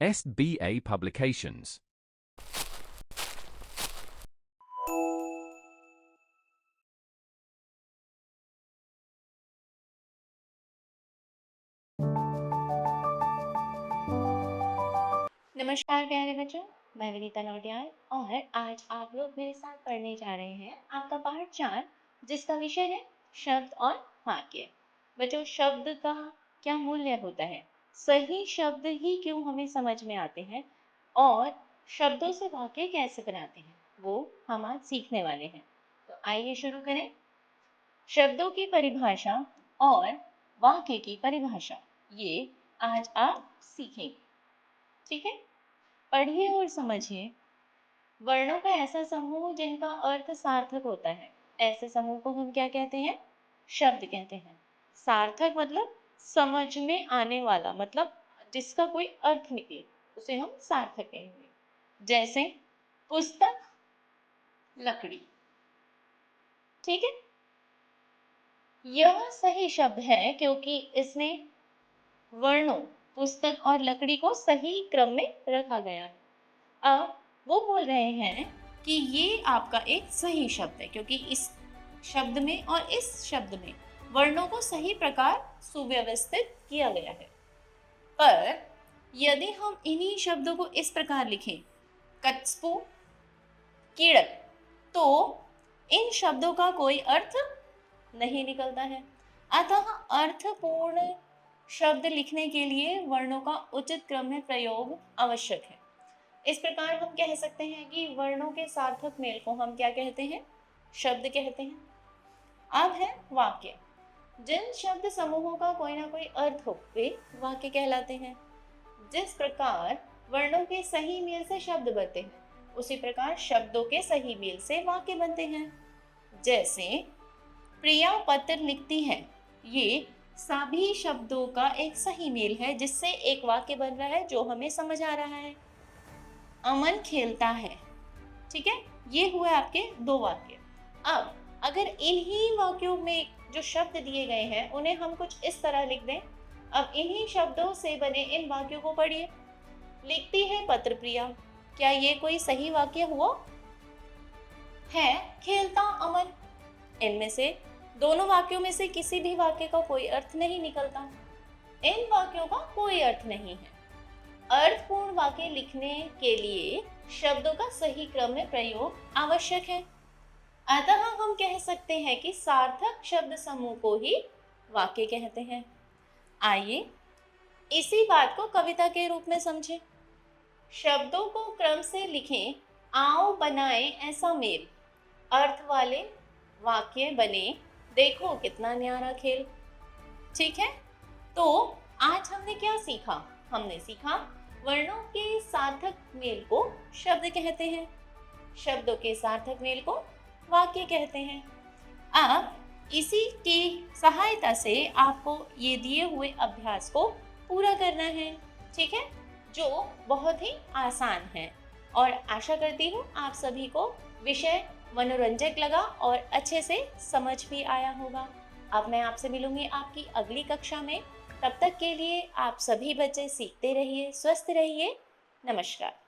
SBA Publications. नमस्कार प्यारे बच्चों, मैं विनीता नौटियाल और आज आप लोग मेरे साथ पढ़ने जा रहे हैं आपका पाठ 4, जिसका विषय है शब्द और वाक्य। बच्चों, शब्द का क्या मूल्य होता है, सही शब्द ही क्यों हमें समझ में आते हैं और शब्दों से वाक्य कैसे बनाते हैं, वो हम आज सीखने वाले हैं। तो आइए शुरू करें। शब्दों की परिभाषा और वाक्य की परिभाषा, ये आज आप सीखेंगे। ठीक है, पढ़िए और समझिए। वर्णों का ऐसा समूह जिनका अर्थ सार्थक होता है, ऐसे समूह को हम क्या कहते हैं? शब्द कहते हैं। सार्थक मतलब समझ में आने वाला, मतलब जिसका कोई अर्थ निकले, उसे हम सार्थक कहेंगे। जैसे पुस्तक, लकड़ी। ठीक है, यह सही शब्द है क्योंकि इसने वर्णों पुस्तक और लकड़ी को सही क्रम में रखा गया है। अब वो बोल रहे हैं कि ये आपका एक सही शब्द है क्योंकि इस शब्द में और इस शब्द में वर्णों को सही प्रकार सुव्यवस्थित किया गया है। पर यदि हम इन्हीं शब्दों को इस प्रकार लिखें, कचपू, कीड़क, तो इन शब्दों का कोई अर्थ नहीं निकलता है। अतः अर्थपूर्ण शब्द लिखने के लिए वर्णों का उचित क्रम में प्रयोग आवश्यक है। इस प्रकार हम कह सकते हैं कि वर्णों के सार्थक मेल को हम क्या कहते हैं? शब्द कहते हैं। अब है वाक्य। जिन शब्द समूहों का कोई ना कोई अर्थ हो, वे वाक्य कहलाते हैं। जिस प्रकार वर्णों के सही मेल से शब्द बनते हैं, उसी प्रकार शब्दों के सही मेल से वाक्य बनते हैं। जैसे प्रिया पत्र लिखती है, ये सभी शब्दों का एक सही मेल है जिससे एक वाक्य बन रहा है जो हमें समझ आ रहा है। अमन खेलता है, ठीक है, ये हुए आपके दो वाक्य। अब अगर इन्हीं वाक्यों में जो शब्द दिए गए हैं उन्हें हम कुछ इस तरह लिख दें। अब इन्हीं शब्दों से बने इन वाक्यों को पढ़िए। लिखती है पत्र प्रिया, क्या ये कोई सही वाक्य हुआ? है खेलता अमन, इनमें से दोनों वाक्यों में से किसी भी वाक्य का कोई अर्थ नहीं निकलता। इन वाक्यों का कोई अर्थ नहीं है। अर्थपूर्ण वाक्य लिखने के लिए शब्दों का सही क्रम में प्रयोग आवश्यक है। अतः हम कह सकते हैं कि सार्थक शब्द समूह को ही वाक्य कहते हैं। आइए इसी बात को कविता के रूप में समझें। शब्दों को क्रम से लिखें, आओ बनाएं ऐसा मेल, अर्थ वाले वाक्य बने, देखो कितना न्यारा खेल। ठीक है, तो आज हमने क्या सीखा? हमने सीखा वर्णों के सार्थक मेल को शब्द कहते हैं, शब्दों के सार्थक मेल को वाक्य कहते हैं। अब इसी की सहायता से आपको ये दिए हुए अभ्यास को पूरा करना है, ठीक है, जो बहुत ही आसान है। और आशा करती हूँ आप सभी को विषय मनोरंजक लगा और अच्छे से समझ भी आया होगा। अब मैं आपसे मिलूंगी आपकी अगली कक्षा में। तब तक के लिए आप सभी बच्चे सीखते रहिए, स्वस्थ रहिए। नमस्कार।